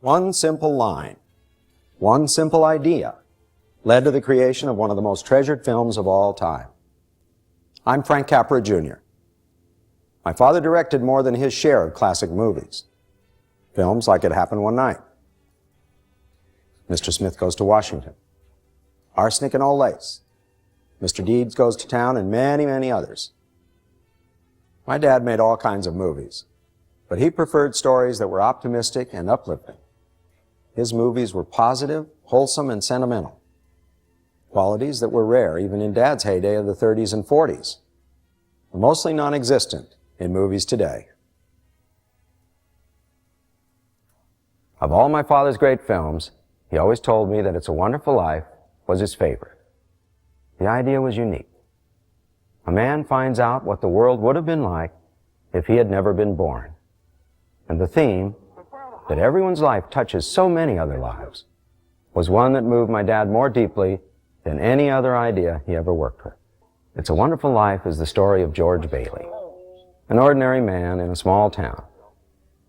One simple line, one simple idea, led to the creation of one of the most treasured films of all time. I'm Frank Capra, Jr. My father directed more than his share of classic movies. Films like It Happened One Night, Mr. Smith Goes to Washington, Arsenic and Old Lace, Mr. Deeds Goes to Town, and many, many others. My dad made all kinds of movies, but he preferred stories that were optimistic and uplifting. His movies were positive, wholesome, and sentimental, qualities that were rare even in Dad's heyday of the 30s and 40s, but mostly non-existent in movies today. Of all my father's great films, he always told me that It's a Wonderful Life was his favorite. The idea was unique. A man finds out what the world would have been like if he had never been born. And the theme, that everyone's life touches so many other lives, was one that moved my dad more deeply than any other idea he ever worked with. It's a Wonderful Life is the story of George Bailey, an ordinary man in a small town.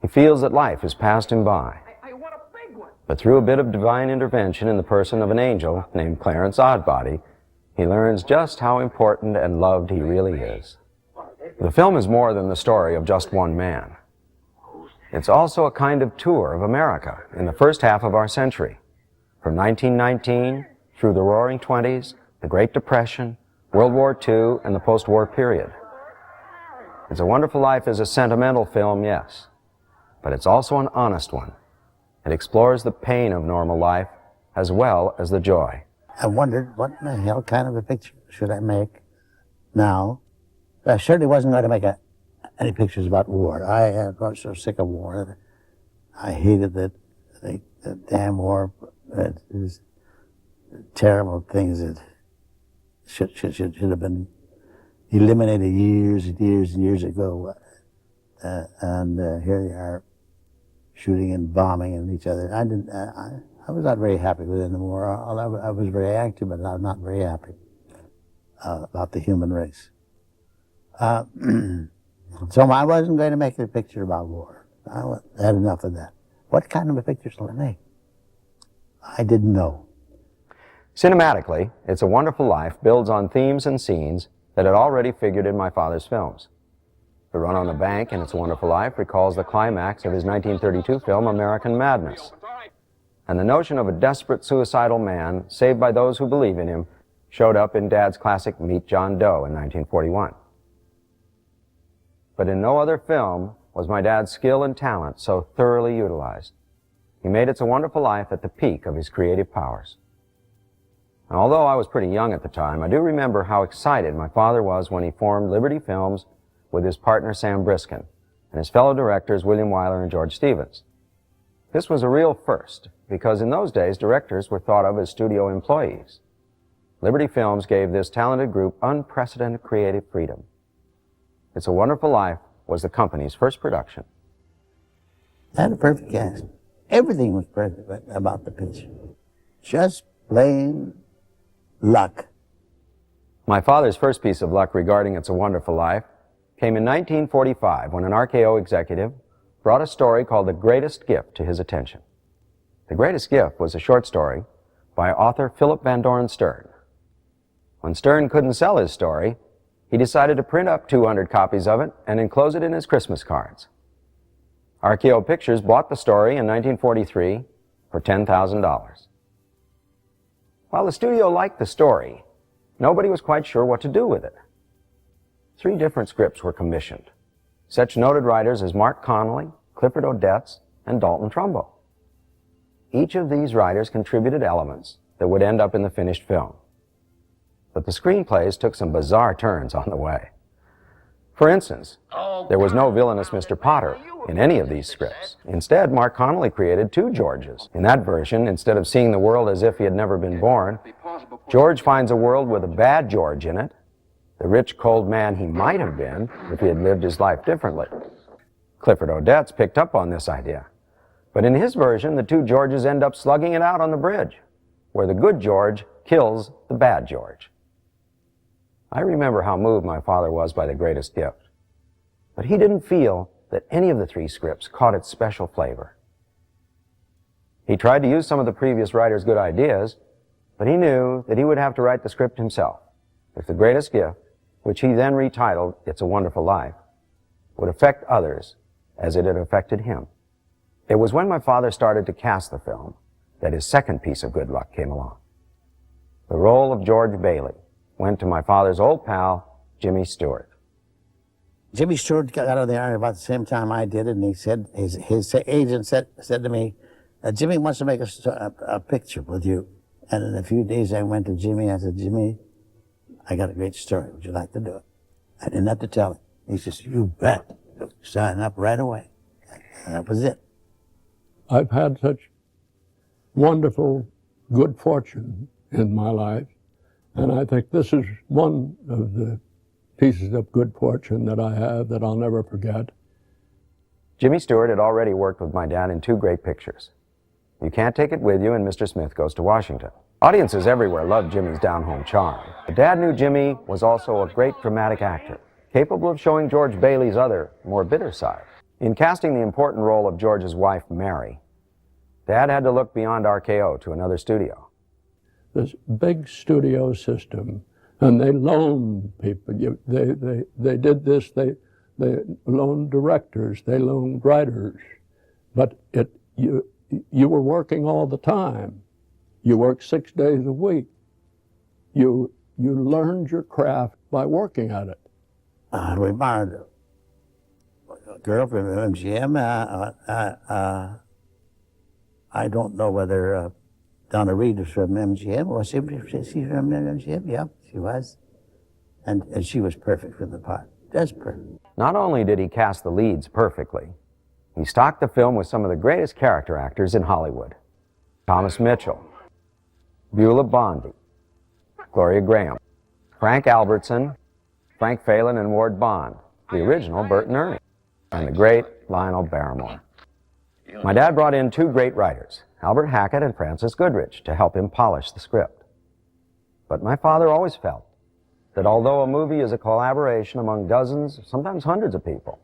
He feels that life has passed him by. But through a bit of divine intervention in the person of an angel named Clarence Oddbody, he learns just how important and loved he really is. The film is more than the story of just one man. It's also a kind of tour of America in the first half of our century, from 1919 through the Roaring Twenties, the Great Depression, World War II, and the post-war period. It's a Wonderful Life is a sentimental film, yes, but it's also an honest one. It explores the pain of normal life as well as the joy. I wondered, what in the hell kind of a picture should I make now? I certainly wasn't going to make any pictures about war. I got so sick of war. I hated the damn war. It was terrible things that should have been eliminated years and years and years ago. And here they are, shooting and bombing and each other. I was not very happy with it anymore. I was very active, but I was not very happy about the human race. So I wasn't going to make a picture about war. I had enough of that. What kind of a picture shall I make? I didn't know. Cinematically, It's a Wonderful Life builds on themes and scenes that had already figured in my father's films. The run on the bank in It's a Wonderful Life recalls the climax of his 1932 film American Madness. And the notion of a desperate suicidal man saved by those who believe in him showed up in Dad's classic Meet John Doe in 1941. But in no other film was my dad's skill and talent so thoroughly utilized. He made It's a Wonderful Life at the peak of his creative powers. And although I was pretty young at the time, I do remember how excited my father was when he formed Liberty Films with his partner Sam Briskin and his fellow directors William Wyler and George Stevens. This was a real first, because in those days directors were thought of as studio employees. Liberty Films gave this talented group unprecedented creative freedom. It's a Wonderful Life was the company's first production. I had a perfect cast. Everything was perfect about the picture. Just plain luck. My father's first piece of luck regarding It's a Wonderful Life came in 1945 when an RKO executive brought a story called The Greatest Gift to his attention. The Greatest Gift was a short story by author Philip Van Doren Stern. When Stern couldn't sell his story, he decided to print up 200 copies of it and enclose it in his Christmas cards. RKO Pictures bought the story in 1943 for $10,000. While the studio liked the story, nobody was quite sure what to do with it. 3 different scripts were commissioned. Such noted writers as Mark Connolly, Clifford Odets, and Dalton Trumbo. Each of these writers contributed elements that would end up in the finished film. But the screenplays took some bizarre turns on the way. For instance, there was no villainous Mr. Potter in any of these scripts. Instead, Mark Connolly created 2 Georges. In that version, instead of seeing the world as if he had never been born, George finds a world with a bad George in it, the rich, cold man he might have been if he had lived his life differently. Clifford Odets picked up on this idea. But in his version, the 2 Georges end up slugging it out on the bridge, where the good George kills the bad George. I remember how moved my father was by The Greatest Gift, but he didn't feel that any of the 3 scripts caught its special flavor. He tried to use some of the previous writers' good ideas, but he knew that he would have to write the script himself if The Greatest Gift, which he then retitled It's a Wonderful Life, would affect others as it had affected him. It was when my father started to cast the film that his second piece of good luck came along. The role of George Bailey went to my father's old pal, Jimmy Stewart. Jimmy Stewart got out of the Army about the same time I did, and he said, his agent said to me, Jimmy wants to make a picture with you. And in a few days I went to Jimmy, I said, Jimmy, I got a great story, would you like to do it? I didn't have to tell him. He says, you bet. Sign up right away. And that was it. I've had such wonderful good fortune in my life, and I think this is one of the pieces of good fortune that I have that I'll never forget. Jimmy Stewart had already worked with my dad in two great pictures, You Can't Take It With You and Mr. Smith Goes to Washington. Audiences everywhere loved Jimmy's down-home charm. But Dad knew Jimmy was also a great dramatic actor, capable of showing George Bailey's other, more bitter side. In casting the important role of George's wife, Mary, Dad had to look beyond RKO to another studio. This big studio system, and they loaned people. They did this, they loaned directors, they loaned writers, but you were working all the time. You worked 6 days a week. You learned your craft by working at it. We borrowed a girl from MGM. I don't know whether Donna Reed was from MGM. Was she from MGM? Yeah, she was. And she was perfect for the part. Just perfect. Not only did he cast the leads perfectly, he stocked the film with some of the greatest character actors in Hollywood. Thomas Mitchell, Beulah Bondi, Gloria Graham, Frank Albertson, Frank Phelan and Ward Bond, the original Bert and Ernie, and the great Lionel Barrymore. My dad brought in two great writers, Albert Hackett and Francis Goodrich, to help him polish the script. But my father always felt that although a movie is a collaboration among dozens, sometimes hundreds of people,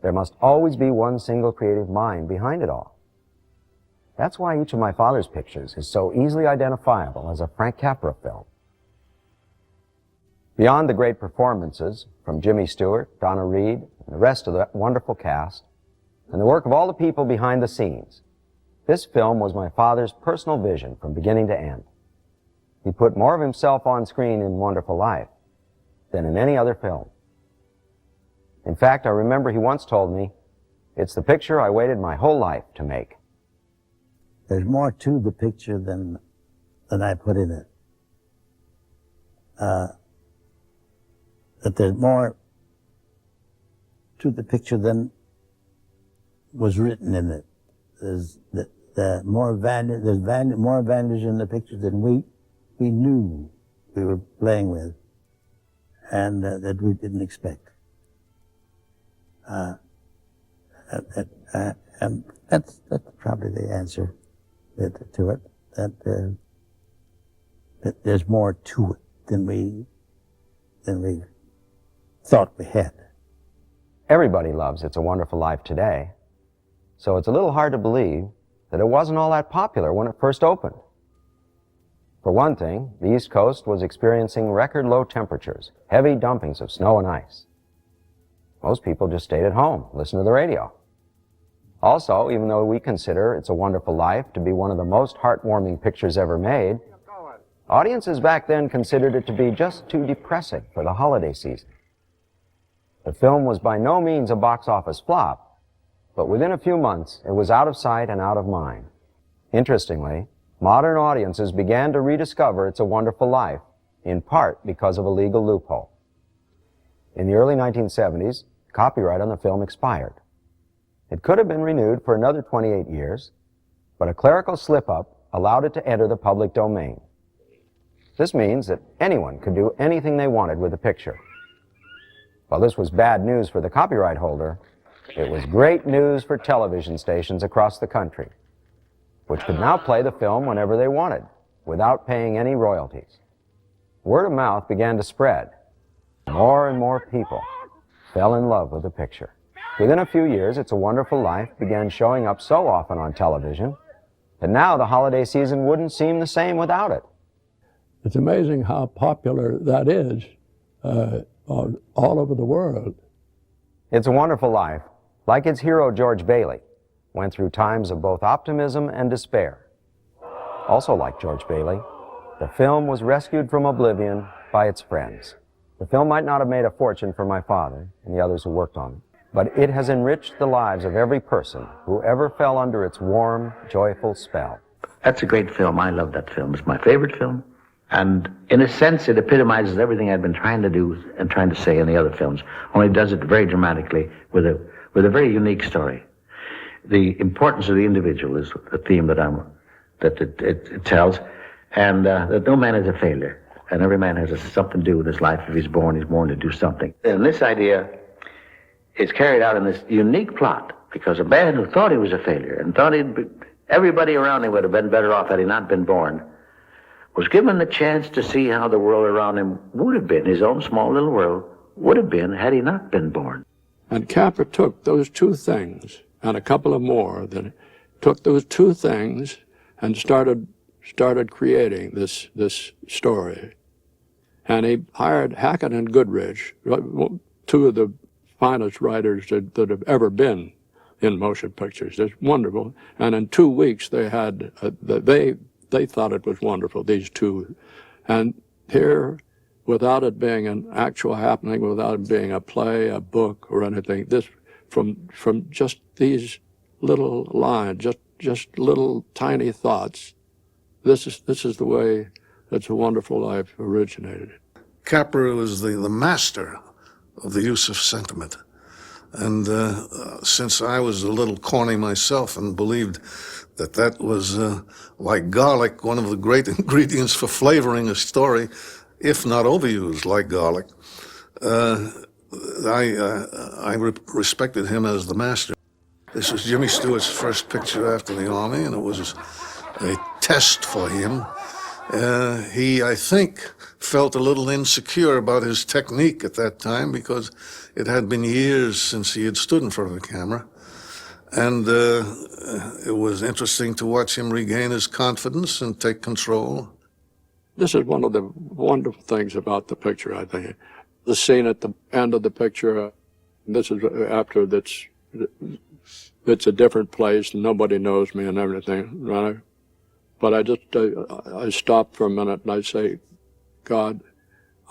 there must always be one single creative mind behind it all. That's why each of my father's pictures is so easily identifiable as a Frank Capra film. Beyond the great performances from Jimmy Stewart, Donna Reed, and the rest of the wonderful cast, and the work of all the people behind the scenes, this film was my father's personal vision from beginning to end. He put more of himself on screen in Wonderful Life than in any other film. In fact, I remember he once told me, "It's the picture I waited my whole life to make." There's more to the picture than I put in it. That there's more to the picture than was written in it. There's more value. More values in the picture than we knew we were playing with, and that we didn't expect. And that's probably the answer to it. That there's more to it than we thought we had. Everybody loves It's a Wonderful Life today, so it's a little hard to believe that it wasn't all that popular when it first opened. For one thing, the East Coast was experiencing record low temperatures, heavy dumpings of snow and ice. Most people just stayed at home, listened to the radio. Also, even though we consider It's a Wonderful Life to be one of the most heartwarming pictures ever made, audiences back then considered it to be just too depressing for the holiday season. The film was by no means a box office flop, but within a few months, it was out of sight and out of mind. Interestingly, modern audiences began to rediscover It's a Wonderful Life, in part because of a legal loophole. In the early 1970s, copyright on the film expired. It could have been renewed for another 28 years, but a clerical slip-up allowed it to enter the public domain. This means that anyone could do anything they wanted with the picture. While this was bad news for the copyright holder, it was great news for television stations across the country, which could now play the film whenever they wanted, without paying any royalties. Word of mouth began to spread. More and more people fell in love with the picture. Within a few years, It's a Wonderful Life began showing up so often on television And now the holiday season wouldn't seem the same without it. It's amazing how popular that is all over the world. It's a Wonderful Life, like its hero George Bailey, went through times of both optimism and despair. Also like George Bailey, the film was rescued from oblivion by its friends. The film might not have made a fortune for my father and the others who worked on it, but it has enriched the lives of every person who ever fell under its warm, joyful spell. That's a great film. I love that film. It's my favorite film. And in a sense, it epitomizes everything I've been trying to do and trying to say in the other films, only does it very dramatically with a very unique story. The importance of the individual is the theme that it tells, and that no man is a failure, and every man has something to do with his life. If he's born to do something. And this idea is carried out in this unique plot, because a man who thought he was a failure and thought everybody around him would have been better off had he not been born, was given the chance to see how the world around him would have been, his own small little world would have been, had he not been born. And Capra took those two things, and a couple of more, that took those two things and started creating this story. And he hired Hackett and Goodrich, two of the finest writers that have ever been in motion pictures. It's wonderful. And in 2 weeks, they had, they thought it was wonderful, these two. And here, without it being an actual happening, without it being a play, a book, or anything, this, from just these little lines, just little tiny thoughts, this is the way It's a Wonderful Life originated. Capra was the master of the use of sentiment. And since I was a little corny myself and believed that was, like garlic, one of the great ingredients for flavoring a story, if not overused like garlic, I respected him as the master. This was Jimmy Stewart's first picture after the Army, and it was a test for him. He, I think, felt a little insecure about his technique at that time because it had been years since he had stood in front of a camera. And it was interesting to watch him regain his confidence and take control. This is one of the wonderful things about the picture, I think. The scene at the end of the picture, this is after it's a different place and nobody knows me and everything, right? But I stop for a minute and I say, God,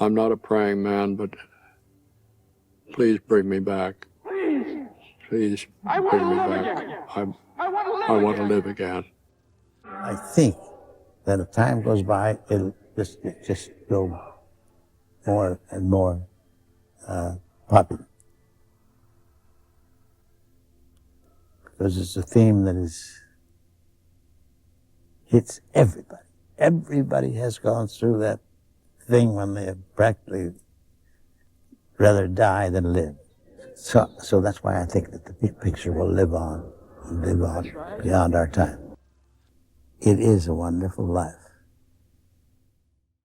I'm not a praying man, but please bring me back. Please bring me back. I want to live again. I think that as time goes by, it'll just go more and more popular. Because it's a theme that hits everybody. Everybody has gone through that thing when they have practically rather die than live. So that's why I think that the picture will live on beyond our time. It is a wonderful life.